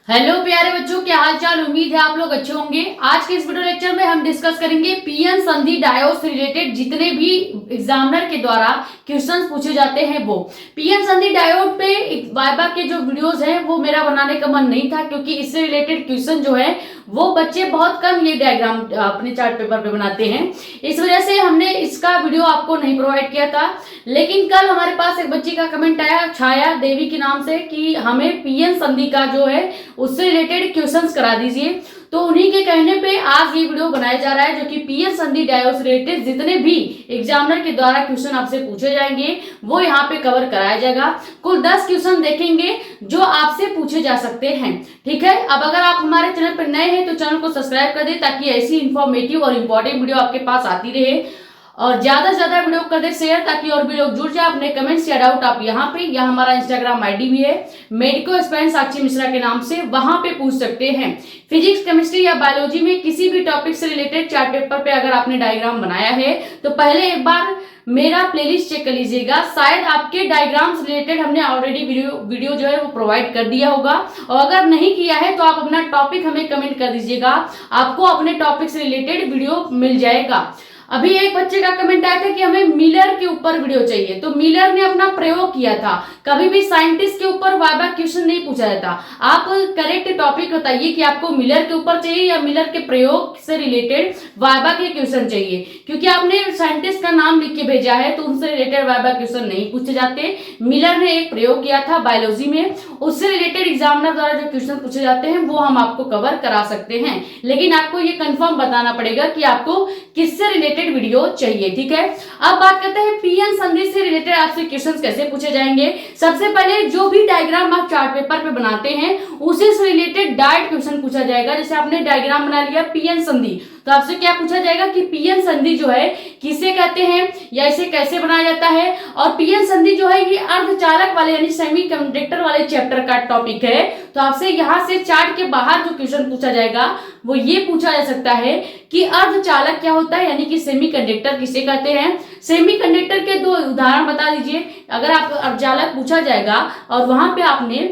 Hello प्यारे बच्चों, क्या हाल चाल। उम्मीद है आप लोग अच्छे होंगे। आज के इस वीडियो लेक्चर में हम डिस्कस करेंगे पीएन संधि डायोड से रिलेटेड जितने भी एग्जामिनर के द्वारा क्वेश्चंस पूछे जाते हैं वो। पीएन संधि डायोड पे वाइवा के जो वीडियोस हैं वो मेरा बनाने का मन नहीं था, क्योंकि इससे रिलेटेड क्वेश्चन जो है वो बच्चे बहुत कम ये डायग्राम अपने चार्ट पेपर पे बनाते हैं। इस वजह से हमने इसका वीडियो आपको नहीं प्रोवाइड किया था। लेकिन कल हमारे पास एक बच्ची का कमेंट आया, छाया देवी के नाम से, कि हमें पीएन संधि का जो है उससे रिलेटेड क्वेश्चंस करा दीजिए। तो उन्हीं के कहने पे आज ये वीडियो बनाया जा रहा है, जो कि पीएन संधि डायोड से रिलेटेड जितने भी एग्जामिनर के द्वारा क्वेश्चन आपसे पूछे जाएंगे वो यहाँ पे कवर कराया जाएगा। कुल 10 क्वेश्चन देखेंगे जो आपसे पूछे जा सकते हैं। ठीक है, अब अगर आप हमारे चैनल पर नए हैं तो चैनल को सब्सक्राइब कर दें, ताकि ऐसी इंफॉर्मेटिव और इंपॉर्टेंट वीडियो आपके पास आती रहे। और ज्यादा से ज्यादा वीडियो कर दे शेयर, ताकि और भी लोग जुड़ जाए। अपने कमेंट्स या डाउट आप यहाँ पे, या हमारा इंस्टाग्राम आईडी भी है मेडिको एस्पायरेंट साक्षी मिश्रा के नाम से, वहां पे पूछ सकते हैं। फिजिक्स, केमिस्ट्री या बायोलॉजी में किसी भी टॉपिक से रिलेटेड चार्ट पेपर पे अगर आपने डायग्राम बनाया है तो पहले एक बार मेरा प्लेलिस्ट चेक कर लीजिएगा। शायद आपके डायग्राम से रिलेटेड हमने ऑलरेडी वीडियो जो है वो प्रोवाइड कर दिया होगा, और अगर नहीं किया है तो आप अपना टॉपिक हमें कमेंट कर दीजिएगा, आपको अपने टॉपिक से रिलेटेड वीडियो मिल जाएगा। अभी एक बच्चे का कमेंट आया था कि हमें मिलर के ऊपर वीडियो चाहिए। तो मिलर ने अपना प्रयोग किया था, कभी भी साइंटिस्ट के ऊपर वाइवा क्वेश्चन नहीं पूछा जाता। आप करेक्ट टॉपिक बताइए कि आपको मिलर के ऊपर चाहिए या मिलर के प्रयोग से रिलेटेड वाइवा के क्वेश्चन चाहिए, क्योंकि आपने साइंटिस्ट का नाम लिख के भेजा है तो उनसे रिलेटेड वाइवा क्वेश्चन नहीं पूछे जाते। मिलर ने एक प्रयोग किया था बायोलॉजी में, उससे रिलेटेड एग्जामिनर द्वारा जो क्वेश्चन पूछे जाते हैं वो हम आपको कवर करा सकते हैं। लेकिन आपको ये कंफर्म बताना पड़ेगा कि आपको किससे रिलेटेड वीडियो चाहिए। ठीक है, अब बात करते हैं पीएन संधि से रिलेटेड आपसे क्वेश्चंस कैसे पूछे जाएंगे। सबसे पहले जो भी डायग्राम आप चार्ट पेपर पे बनाते हैं उसी से रिलेटेड डायरेक्ट क्वेश्चन पूछा जाएगा। जैसे आपने डायग्राम बना लिया पीएन संधि, तो आपसे क्या पूछा जाएगा कि पीएन संधि जो है किसे कहते हैं या इसे कैसे बनाया जाता है। और पीएन संधि जो है ये अर्धचालक वाले यानी सेमीकंडक्टर वाले चैप्टर का टॉपिक है। तो आपसे यहाँ से चार्ट के बाहर जो क्वेश्चन पूछा जाएगा वो ये पूछा जा सकता है कि अर्धचालक क्या होता है, यानी कि सेमीकंडक्टर किसे कहते हैं। सेमीकंडक्टर के 2 उदाहरण बता दीजिए। अगर आप अर्धचालक पूछा जाएगा और वहां पे आपने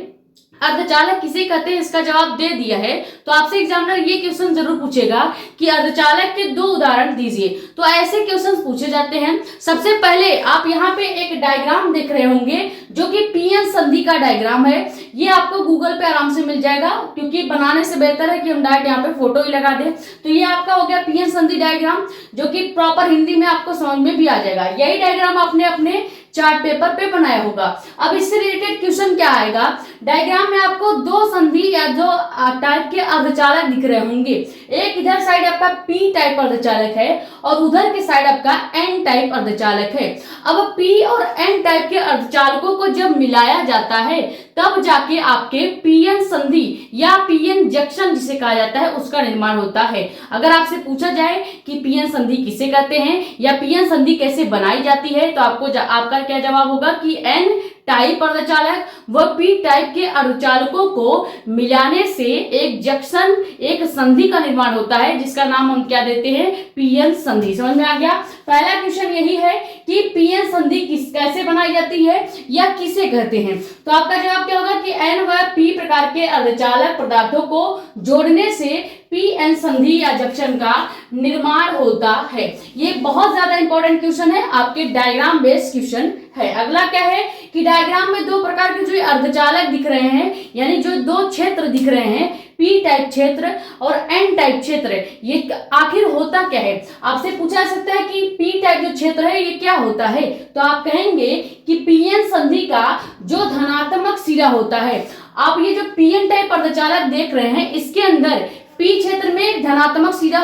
अर्धचालक किसे कहते हैं इसका जवाब दे दिया है, तो आपसे एग्जामिनर ये क्वेश्चन जरूर पूछेगा कि अर्धचालक के 2 उदाहरण दीजिए। तो ऐसे क्वेश्चन पूछे जाते हैं। सबसे पहले आप यहाँ पे एक डायग्राम देख रहे होंगे जो कि पीएन संधि का डायग्राम है। ये आपको गूगल पे आराम से मिल जाएगा, क्योंकि बनाने से बेहतर है कि हम डायरेक्ट यहाँ पे फोटो ही लगा दें। तो ये आपका हो गया पीएन संधि डायग्राम, जो कि प्रॉपर हिंदी में आपको समझ में भी आ जाएगा। यही डायग्राम आपने अपने चार्ट पेपर पे बनाया होगा। अब इससे रिलेटेड क्वेश्चन क्या आएगा, डायग्राम में आपको 2 संधि या 2 टाइप के अर्धचालक दिख रहे होंगे। एक इधर साइड आपका पी टाइप अर्धचालक है और उधर के साइड आपका एन टाइप अर्धचालक है। अब पी और एन टाइप के अर्धचालकों को जब मिलाया जाता है तब जाके आपके पीएन संधि या पीएन जंक्शन जिसे कहा जाता है उसका निर्माण होता है। अगर आपसे पूछा जाए कि पीएन संधि किसे कहते हैं या पीएन संधि कैसे बनाई जाती है, तो आपको आपका क्या जवाब होगा कि एन टाइप अर्धचालक व पी टाइप के अर्धचालकों को मिलाने से एक जंक्शन, एक संधि का निर्माण होता है, जिसका नाम हम क्या देते हैं, पीएन संधि। समझ में आ गया। पहला क्वेश्चन यही है कि पीएन संधि कैसे बनाई जाती है या किसे कहते हैं। तो आपका जवाब क्या होगा कि एन व पी प्रकार के अर्धचालक पदार्थों को जोड़ने से पीएन संधि या जंक्शन का निर्माण होता है। ये बहुत ज्यादा इंपॉर्टेंट क्वेश्चन है, आपके डायग्राम बेस्ड क्वेश्चन है। अगला क्या है कि डायग्राम में 2 प्रकार के जो अर्धचालक दिख रहे हैं, यानी जो 2 क्षेत्र दिख रहे हैं, पी टाइप क्षेत्र और एन टाइप क्षेत्र, ये आखिर होता क्या है। आपसे पूछा जा सकता है कि पी टाइप जो क्षेत्र है ये क्या होता है, तो आप कहेंगे कि पीएन संधि का जो धनात्मक सिरा होता है। आप ये जो पीएन टाइप अर्धचालक देख रहे हैं इसके अंदर पी क्षेत्र में धनात्मक सिरा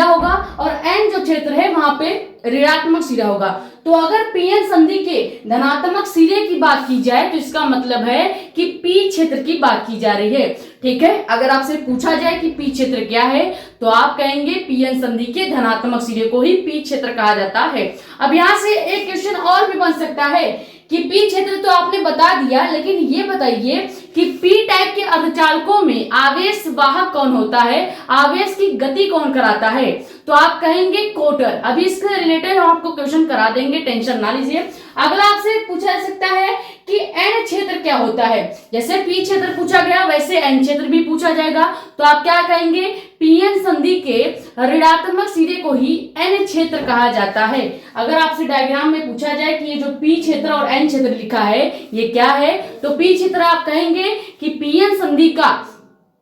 होगा और एन जो क्षेत्र है वहां पे ऋणात्मक सिरा होगा। तो अगर पीएन संधि के धनात्मक सिरे की बात की जाए तो इसका मतलब है कि पी क्षेत्र की बात की जा रही है। ठीक है, अगर आपसे पूछा जाए कि पी क्षेत्र क्या है तो आप कहेंगे पीएन संधि के धनात्मक सिरे को ही पी क्षेत्र कहा जाता है। अब यहाँ से एक क्वेश्चन और भी बन सकता है कि पी क्षेत्र तो आपने बता दिया, लेकिन ये बताइए कि पी टाइप के अर्धचालकों में आवेश वाहक कौन होता है, आवेश की गति कौन कराता है, तो आप कहेंगे कोटर। अभी इसके रिलेटेड हम आपको क्वेश्चन करा देंगे, टेंशन ना लीजिए। अगला आपसे पूछा जा सकता है कि एन क्षेत्र क्या होता है। जैसे पी क्षेत्र पूछा गया वैसे एन क्षेत्र भी पूछा जाएगा, तो आप क्या कहेंगे, पीएन संधि के ऋणात्मक सिरे को ही एन क्षेत्र कहा जाता है। अगर आपसे डायग्राम में पूछा जाए कि ये जो पी क्षेत्र और एन क्षेत्र लिखा है ये क्या है, तो पी क्षेत्र आप कहेंगे कि पीएन संधि का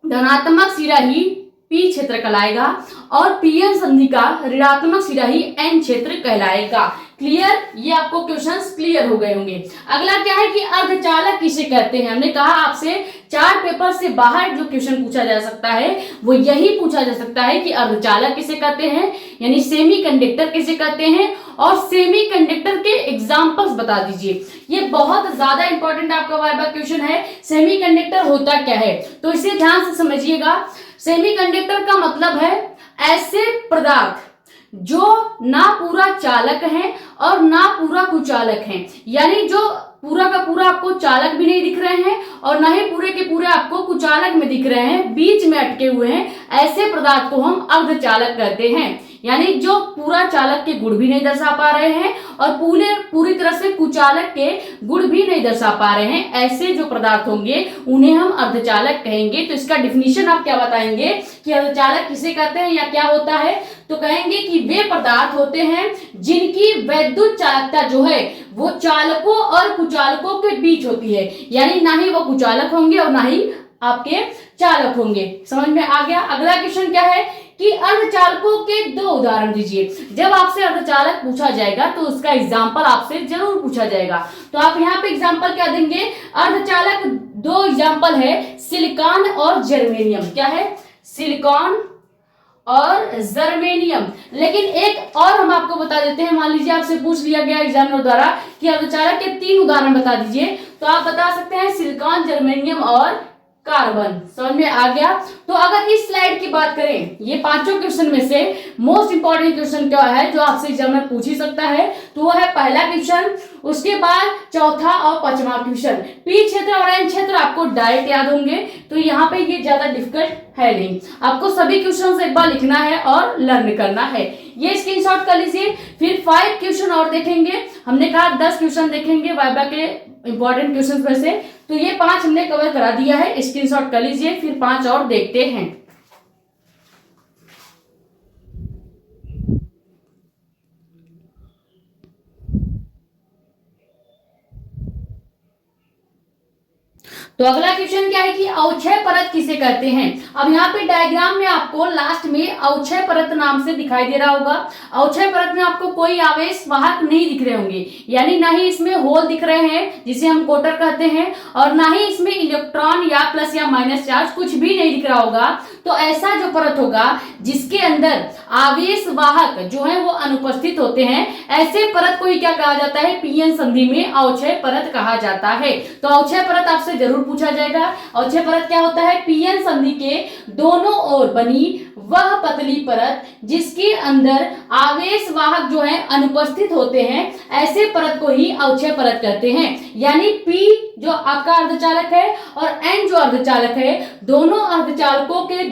धनात्मक सिरा ही पी क्षेत्र कहलाएगा और पीएन संधि का ऋणात्मक सिरा ही एन क्षेत्र कहलाएगा। क्लियर, ये आपको क्वेश्चंस क्लियर हो गए होंगे। अगला क्या है कि अर्धचालक किसे कहते हैं। हमने कहा आपसे 4 पेपर से बाहर जो क्वेश्चन पूछा जा सकता है वो यही पूछा जा सकता है कि अर्धचालक किसे कहते हैं, यानी सेमीकंडक्टर किसे कहते हैं, और सेमीकंडक्टर के एग्जांपल्स बता दीजिए। ये बहुत ज्यादा इंपॉर्टेंट आपका वाइवा क्वेश्चन है। सेमीकंडक्टर होता क्या है, तो इसे ध्यान से समझिएगा। सेमीकंडक्टर का मतलब है ऐसे पदार्थ जो ना पूरा चालक हैं और ना पूरा कुचालक हैं, यानी जो पूरा का पूरा आपको चालक भी नहीं दिख रहे हैं और ना ही पूरे के पूरे आपको कुचालक में दिख रहे हैं, बीच में अटके हुए हैं, ऐसे पदार्थ को हम अर्धचालक कहते हैं। यानी जो पूरा चालक के गुण भी नहीं दर्शा पा रहे हैं और पूरी तरह से कुचालक के गुण भी नहीं दर्शा पा रहे हैं, ऐसे जो पदार्थ होंगे उन्हें हम अर्धचालक कहेंगे। तो इसका डिफिनीशन आप क्या बताएंगे कि अर्धचालक किसे कहते हैं या क्या होता है, तो कहेंगे कि वे पदार्थ होते हैं जिनकी वैद्युत चालकता जो है वो चालकों और कुचालकों के बीच होती है, यानी ना ही वो कुचालक होंगे और ना ही आपके चालक होंगे। समझ में आ गया। अगला क्वेश्चन क्या है कि अर्धचालकों के 2 उदाहरण दीजिए। जब आपसे अर्धचालक पूछा जाएगा तो उसका एग्जाम्पल आपसे जरूर पूछा जाएगा, तो आप यहाँ पे एग्जाम्पल क्या देंगे, अर्धचालक 2 एग्जाम्पल है सिलिकॉन और जर्मेनियम। क्या है, सिलिकॉन और जर्मेनियम। लेकिन एक और हम आपको बता देते हैं, मान लीजिए आपसे पूछ लिया गया एग्जामिनर द्वारा कि अर्धचालक के 3 उदाहरण बता दीजिए, तो आप बता सकते हैं सिलिकॉन, जर्मेनियम और कार्बन। समझ में आ गया। तो अगर इस स्लाइड की बात करें, ये 5 क्वेश्चन में से मोस्ट इंपॉर्टेंट क्वेश्चन क्या है जो आपसे एग्जामिनर पूछ ही सकता है, तो वो है पहला क्वेश्चन, उसके बाद चौथा और 5वां क्वेश्चन। पी क्षेत्र और एन क्षेत्र आपको डायरेक्ट याद होंगे, तो यहाँ पे ये ज्यादा डिफिकल्ट है नहीं। आपको सभी क्वेश्चन एक बार लिखना है और लर्न करना है। ये स्क्रीनशॉट कर लीजिए। फिर 5 क्वेश्चन और देखेंगे। हमने कहा 10 क्वेश्चन देखेंगे वाइवा के इंपॉर्टेंट क्वेश्चन में से, तो ये 5 हमने कवर करा दिया है, स्क्रीनशॉट कर लीजिए। फिर 5 और देखते हैं। तो अगला क्वेश्चन क्या है कि अवक्षय परत किसे कहते हैं। अब यहाँ पे डायग्राम में आपको लास्ट में अवक्षय परत नाम से दिखाई दे रहा होगा। अवक्षय परत में आपको कोई आवेश वाहक नहीं दिख रहे होंगे, यानी ना ही इसमें होल दिख रहे हैं जिसे हम कोटर कहते हैं, और ना ही इसमें इलेक्ट्रॉन या प्लस या माइनस चार्ज कुछ भी नहीं दिख रहा होगा। तो ऐसा जो परत होगा जिसके अंदर आवेश वाहक जो है वो अनुपस्थित होते हैं, ऐसे परत को ही क्या कहा जाता है, पीएन संधि में अवक्षय परत कहा जाता है। तो अवक्षय परत आपसे जरूर पूछा जाएगा। अवक्षय परत क्या होता है, पीएन संधि के दोनों ओर बनी वह पतली परत जिसके अंदर आवेश वाहक जो है अनुपस्थित होते हैं, ऐसे परत को ही अवक्षय परत कहते हैं। यानी पी जो आपका अर्धचालक है और एन जो अर्धचालक है, दोनों अर्धचालकों के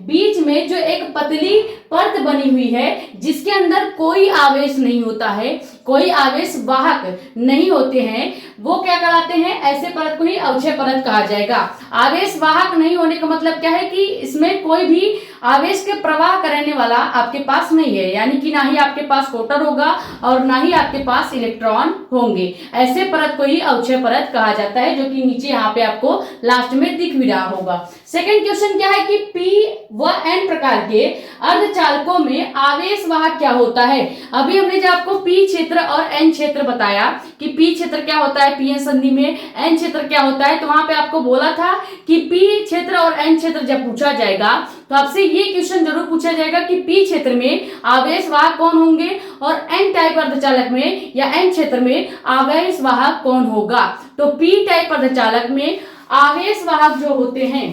बीच में जो एक पतली परत बनी हुई है जिसके अंदर कोई आवेश नहीं होता है, कोई आवेश वाहक नहीं होते हैं, वो क्या कहलाते हैं, ऐसे परत को ही अवक्षय परत कहा जाएगा। आवेश वाहक नहीं होने का मतलब क्या है कि इसमें कोई भी आवेश के प्रवाह करने वाला आपके पास नहीं है, यानी कि ना ही आपके पास कोटर होगा और ना ही आपके पास इलेक्ट्रॉन होंगे। ऐसे परत को ही अवक्षय परत कहा जाता है, जो कि नीचे यहाँ पे आपको लास्ट में दिख भी रहा होगा। सेकंड क्वेश्चन क्या है कि पी व एन प्रकार के अर्धचालकों में आवेश वाहक क्या होता है। अभी हमने जब आपको पी क्षेत्र और एन क्षेत्र बताया कि पी क्षेत्र क्या होता है पीएन संधि में, एन क्षेत्र क्या होता है, तो वहां पे आपको बोला था कि पी क्षेत्र और एन क्षेत्र जब पूछा जाएगा तो आपसे ये क्वेश्चन जरूर पूछा जाएगा कि पी क्षेत्र में आवेश वाहक कौन होंगे और एन टाइप अर्धचालक में या एन क्षेत्र में आवेश वाहक कौन होगा। तो पी टाइप अर्धचालक में आवेश वाहक जो होते हैं,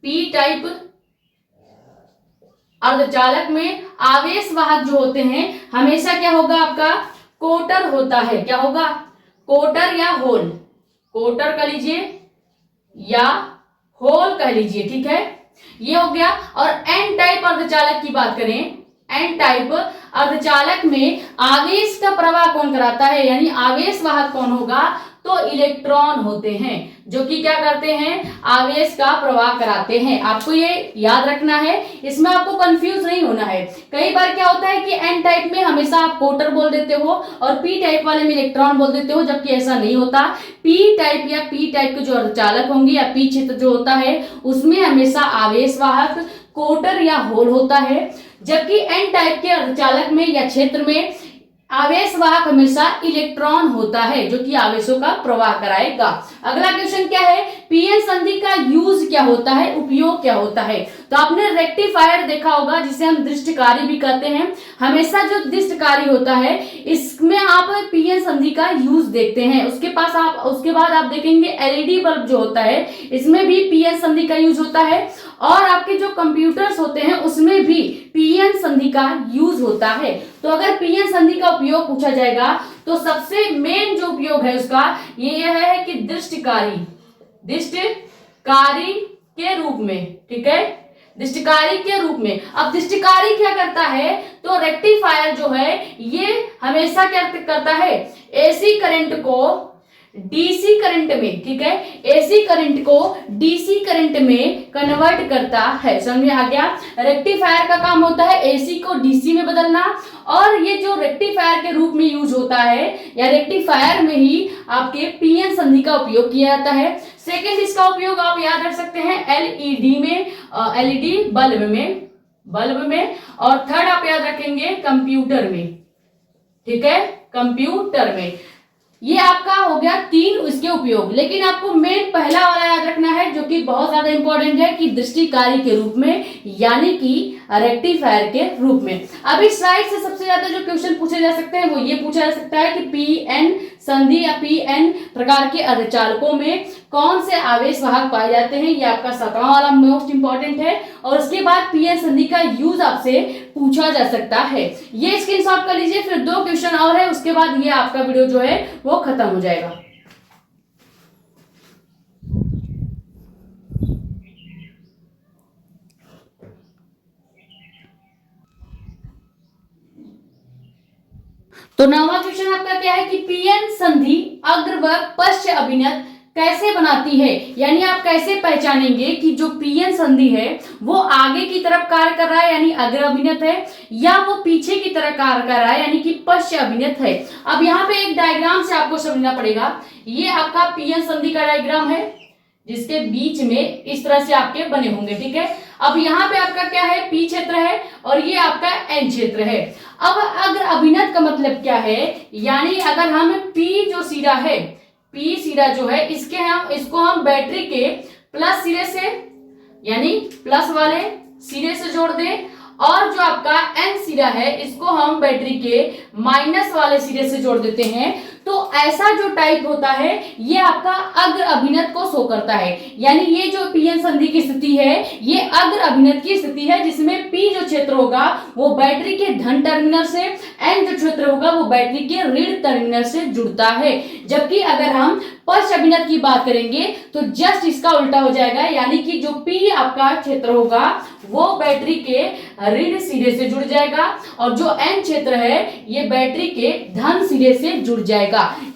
पी टाइप अर्धचालक में आवेश वाहक जो होते हैं हमेशा क्या होगा, आपका कोटर होता है। क्या होगा, कोटर या होल, कोटर कह लीजिए या होल कह लीजिए, ठीक है, ये हो गया। और एन टाइप अर्धचालक की बात करें, एन टाइप अर्धचालक में आवेश का प्रवाह कौन कराता है, यानी आवेश वाहक कौन होगा, तो इलेक्ट्रॉन होते हैं जो कि क्या करते हैं, आवेश का प्रवाह कराते हैं। आपको ये याद रखना है, इसमें आपको कंफ्यूज नहीं होना है। कई बार क्या होता है कि एन टाइप में हमेशा आप कोटर बोल देते हो और पी टाइप वाले में इलेक्ट्रॉन बोल देते हो, जबकि ऐसा नहीं होता। पी टाइप या पी टाइप के जो अर्धचालक होंगे या पी क्षेत्र जो होता है उसमें हमेशा आवेश वाहक कोटर या होल होता है, जबकि एन टाइप के अर्धचालक में या क्षेत्र में आवेश वाहक हमेशा इलेक्ट्रॉन होता है जो कि आवेशों का प्रवाह कराएगा। अगला क्वेश्चन क्या है, पीएन संधि का यूज क्या होता है, उपयोग क्या होता है। तो आपने रेक्टिफायर देखा होगा जिसे हम दृष्टिकारी भी कहते हैं। हमेशा जो दृष्टिकारी होता है इसमें आप पीएन संधि का यूज देखते हैं। उसके बाद आप देखेंगे एलईडी बल्ब जो होता है इसमें भी पीएन संधि का यूज होता है, और आपके जो कंप्यूटर्स होते हैं उसमें भी पीएन संधि का यूज होता है। तो अगर पीएन संधि का उपयोग पूछा जाएगा तो सबसे मेन जो उपयोग है उसका ये है कि दृष्टिकारी के रूप में, ठीक है, दृष्टिकारी के रूप में। अब दृष्टिकारी क्या करता है, तो रेक्टिफायर जो है ये हमेशा क्या करता है, एसी करंट को डीसी करंट में, ठीक है, एसी करंट को डीसी करंट में कन्वर्ट करता है। समझ में आ गया। रेक्टिफायर का काम होता है एसी को डीसी में बदलना, और ये जो रेक्टिफायर के रूप में यूज होता है या रेक्टिफायर में ही आपके पीएन संधि का उपयोग किया जाता है। सेकेंड इसका उपयोग आप याद रख सकते हैं एलईडी में, एलईडी बल्ब में, और थर्ड आप याद रखेंगे कंप्यूटर में, ठीक है, कंप्यूटर में। ये आपका हो गया 3 इसके उपयोग, लेकिन आपको मेन पहला वाला याद रखना है जो कि बहुत ज्यादा इंपॉर्टेंट है कि दृष्टिकारी के रूप में, यानी कि रेक्टिफायर के रूप में। अब इस स्लाइड से सबसे ज्यादा जो क्वेश्चन पूछे जा सकते हैं वो ये पूछा जा सकता है कि पीएन संधि या पीएन प्रकार के अर्धचालकों में कौन से आवेश वाहक पाए जाते हैं। ये आपका 7वां वाला मोस्ट इंपॉर्टेंट है, और उसके बाद पीएन संधि का यूज आपसे पूछा जा सकता है। ये स्क्रीनशॉट कर लीजिए, फिर 2 क्वेश्चन और है, उसके बाद ये आपका वीडियो जो है वो खत्म हो जाएगा। तो 9वां क्वेश्चन आपका क्या है कि पीएन संधि अग्र व पश्च अभिनत कैसे बनाती है, यानी आप कैसे पहचानेंगे कि जो पीएन संधि है वो आगे की तरफ कार्य कर रहा है यानी अग्र अभिनत है, या वो पीछे की तरफ कार्य कर रहा है यानी कि पश्च अभिनत है। अब यहाँ पे एक डायग्राम से आपको समझना पड़ेगा। ये आपका पीएन संधि का डायग्राम है जिसके बीच में इस तरह से आपके बने होंगे, ठीक है। अब यहाँ पे आपका क्या है, पी क्षेत्र है और ये आपका एन क्षेत्र है। अब अग्र अभिनत का मतलब क्या है, यानी अगर हम पी जो सिरा है, पी सिरा जो है इसको हम बैटरी के प्लस सिरे से यानी प्लस वाले सिरे से जोड़ दें, और जो आपका एन सिरा है इसको हम बैटरी के माइनस वाले सिरे से जोड़ देते हैं, तो ऐसा जो टाइप होता है ये आपका अग्र अभिनत को शो करता है। यानी ये जो पीएन संधि की स्थिति है ये अग्र अभिनत की स्थिति है, जिसमें पी जो क्षेत्र होगा वो बैटरी के धन टर्मिनल से, एन जो क्षेत्र होगा वो बैटरी के ऋण टर्मिनल से जुड़ता है। जबकि अगर हम पश्च अभिनत की बात करेंगे तो जस्ट इसका उल्टा हो जाएगा, यानी कि जो पी आपका क्षेत्र होगा वो बैटरी के ऋण सिरे से जुड़ जाएगा, और जो एन क्षेत्र है ये बैटरी के धन सिरे से जुड़ जाएगा।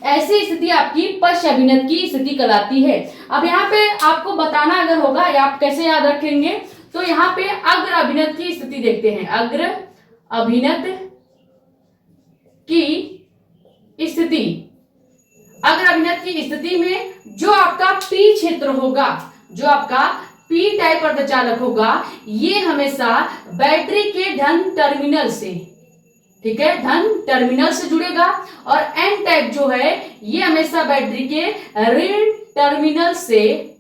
ऐसी स्थिति आपकी पश्च अभिनत की स्थिति कहलाती है। अब यहाँ पे आपको बताना अगर होगा या आप कैसे याद रखेंगे, तो यहाँ पे अग्र अभिनत की स्थिति देखते हैं। अग्र अभिनत की स्थिति, अग्र अभिनत की स्थिति में जो आपका पी क्षेत्र होगा, जो आपका पी टाइप अर्धचालक होगा, ये हमेशा बैटरी के धन टर्मिनल से, ठीक है, धन टर्मिनल से जुड़ेगा, और एन टाइप जो है ये हमेशा बैटरी के ऋण टर्मिनल से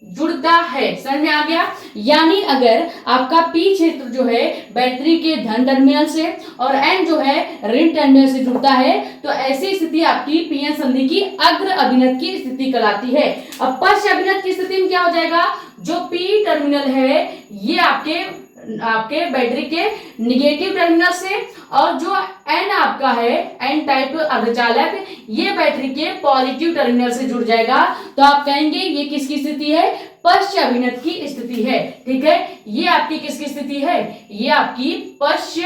जुड़ता है। समझ में आ गया। यानी अगर आपका पी क्षेत्र जो है बैटरी के धन टर्मिनल से और एन जो है ऋण टर्मिनल से जुड़ता है, तो ऐसी स्थिति आपकी पीएन संधि की अग्र अभिनत की स्थिति कहलाती है। अब पश्च अभिनत की स्थिति में क्या हो जाएगा, जो पी टर्मिनल है ये आपके बैटरी के निगेटिव टर्मिनल से, और जो एन आपका है एन टाइप अर्धचालक ये बैटरी के पॉजिटिव टर्मिनल से जुड़ जाएगा। तो आप कहेंगे ये किसकी स्थिति है, पश्च अभिनत की स्थिति है, ठीक है। ये आपकी किसकी स्थिति है, ये आपकी पश्च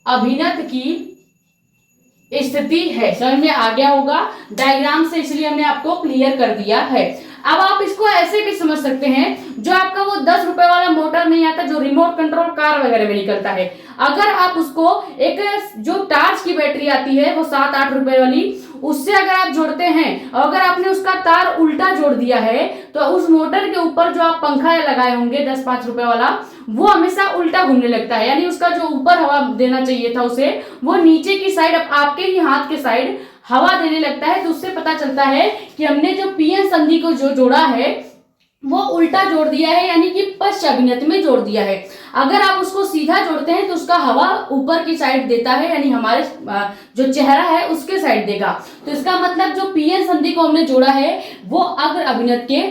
अभिनत की स्थिति है। समझ में आ गया होगा डायग्राम से, इसलिए हमने आपको क्लियर कर दिया है। अब आप इसको ऐसे भी समझ सकते हैं, जो आपका वो 10 रुपए वाला मोटर नहीं आता जो रिमोट कंट्रोल कार वगैरह में निकलता है, अगर आप उसको एक जो टार्च की बैटरी आती है वो 7-8 रुपए वाली, उससे अगर आप जोड़ते हैं और अगर आपने उसका तार उल्टा जोड़ दिया है तो उस मोटर के ऊपर जो आप पंखा लगाए होंगे 10-5 रुपए वाला, वो हमेशा उल्टा घूमने लगता है। यानी उसका जो ऊपर हवा देना चाहिए था उसे, वो नीचे की साइड आपके ही हाथ के साइड हवा देने लगता है। तो उससे पता चलता है कि हमने जो पीएन संधि को जो जोड़ा है वो उल्टा जोड़ दिया है, यानी कि पश्च अभिनत में जोड़ दिया है। अगर आप उसको सीधा जोड़ते हैं तो उसका हवा ऊपर की साइड देता है, यानी हमारे जो चेहरा है उसके साइड देगा। तो इसका मतलब जो पीएन संधि को हमने जोड़ा है वो अग्र अभिनत के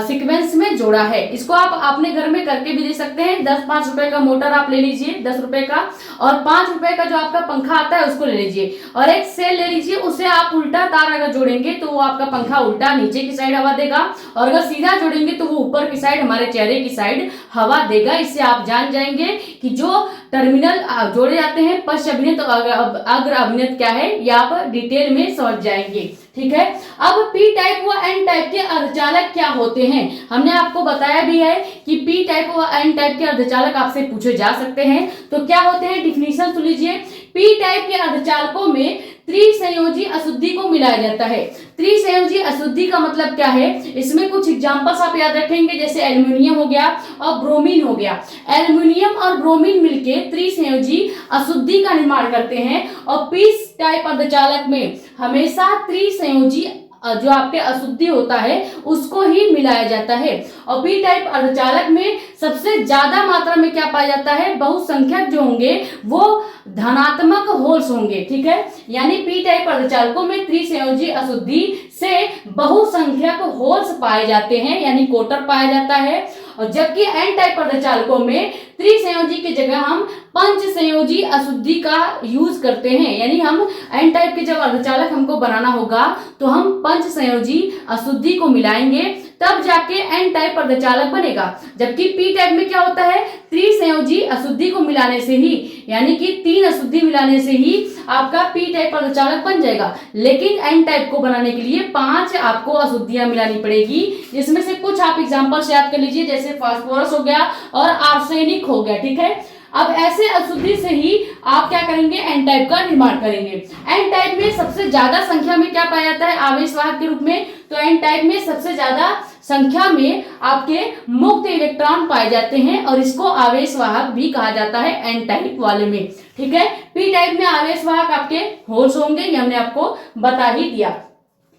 सीक्वेंस में जोड़ा है। इसको आप अपने घर में करके भी दे सकते हैं। 10-5 रुपए का मोटर आप ले लीजिए 10 रुपए का, और 5 रुपए का जो आपका पंखा आता है उसको ले लीजिए, और एक सेल ले लीजिए, उसे आप उल्टा तार अगर जोड़ेंगे तो वो आपका पंखा उल्टा नीचे की साइड हवा देगा, और अगर सीधा जोड़ेंगे तो वो ऊपर की साइड हमारे चेहरे की साइड हवा देगा। इससे आप जान जाएंगे कि जो टर्मिनल जोड़े जाते हैं पश्च अभिनत और अग्र अभिनत क्या है, ये आप डिटेल में समझ जाएंगे। ठीक है। अब पी टाइप व एन टाइप के अर्धचालक क्या होते हैं, हमने आपको बताया भी है कि पी टाइप व एन टाइप के अर्धचालक आपसे पूछे जा सकते हैं। तो क्या होते हैं, डिफिनीशन सुन लीजिए। पी टाइप के अर्धचालकों में त्रिसंयोजी अशुद्धि को मिलाया जाता है। त्रिसंयोजी अशुद्धि का मतलब क्या है, इसमें कुछ एग्जांपल्स आप याद रखेंगे, जैसे एल्युमिनियम हो गया और ब्रोमीन हो गया। एल्युमिनियम और ब्रोमीन मिलके त्रिसंयोजी अशुद्धि का निर्माण करते हैं, और पी टाइप अर्धचालक में हमेशा त्रिसंयोजी जो आपके अशुद्धि होता है उसको ही मिलाया जाता है। और पी टाइप अर्धचालक में सबसे ज्यादा मात्रा में क्या पाया जाता है, बहुसंख्यक जो होंगे वो धनात्मक होल्स होंगे। ठीक है, यानी पी टाइप अर्धचालकों में त्रिसंयोजी अशुद्धि से बहुसंख्यक होल्स पाए जाते हैं, यानी कोटर पाया जाता है। और जबकि एन टाइप अर्धचालकों में त्रिसंयोजी की जगह हम पंचसंयोजी अशुद्धि का यूज करते हैं, यानी हम एन टाइप के जब अर्धचालक हमको बनाना होगा तो हम पंचसंयोजी अशुद्धि को मिलाएंगे, तब जाके एन टाइप अर्धचालक बनेगा। जबकि पी टाइप में क्या होता है, त्रिसंयोजी अशुद्धि को मिलाने से ही, यानी कि 3 अशुद्धि मिलाने से ही आपका पी टाइप अर्धचालक बन जाएगा। लेकिन एन टाइप को बनाने के लिए 5 आपको अशुद्धियां मिलानी पड़ेगी, जिसमें से कुछ आप एग्जांपल्स याद कर लीजिए, जैसे फास्फोरस हो गया और आर्सेनिक हो गया। ठीक है, अब ऐसे अशुद्धि से ही आप क्या करेंगे, एन टाइप का निर्माण करेंगे। एन टाइप में सबसे ज्यादा संख्या में क्या पाया जाता है, आवेशवाहक के रूप में। तो एन टाइप में सबसे ज्यादा संख्या में आपके मुक्त इलेक्ट्रॉन पाए जाते हैं, और इसको आवेशवाहक भी कहा जाता है एन टाइप वाले में। ठीक है, पी टाइप में आवेशवाहक आपके होल्स होंगे, ये हमने आपको बता ही दिया।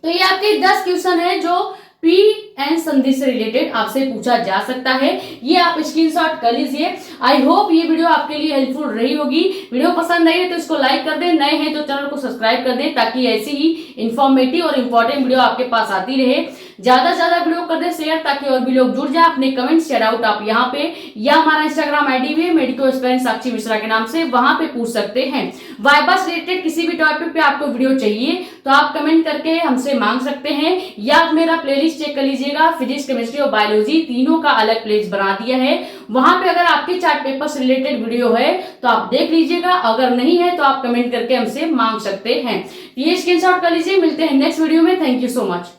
तो ये आपके 10 क्वेश्चन है जो पी एन संधि से रिलेटेड आपसे पूछा जा सकता है, ये आप स्क्रीनशॉट कर लीजिए। आई होप ये वीडियो आपके लिए हेल्पफुल रही होगी। वीडियो पसंद आई है तो इसको लाइक कर दें, नए हैं तो चैनल को सब्सक्राइब कर दें, ताकि ऐसी ही इंफॉर्मेटिव और इंपॉर्टेंट वीडियो आपके पास आती रहे। ज्यादा से ज्यादा वीडियो कर दें शेयर, ताकि और भी लोग जुड़ जाए। अपने कमेंट शेयर आउट आप यहाँ पे या हमारा इंस्टाग्राम आईडी भी है मेडिको एस्पिरेंट साक्षी मिश्रा के नाम से, वहां पे पूछ सकते हैं। वाइवा से रिलेटेड किसी भी टॉपिक पे आपको वीडियो चाहिए तो आप कमेंट करके हमसे मांग सकते हैं, या आप मेरा प्लेलिस्ट चेक कर लीजिएगा। फिजिक्स, केमिस्ट्री और बायोलॉजी तीनों का अलग प्लेलिस्ट बना दिया है, वहां पे अगर आपके चार्ट पेपर से रिलेटेड वीडियो है तो आप देख लीजिएगा, अगर नहीं है तो आप कमेंट करके हमसे मांग सकते हैं। ये स्क्रीनशॉट कर लीजिए। मिलते हैं नेक्स्ट वीडियो में। Thank you so much.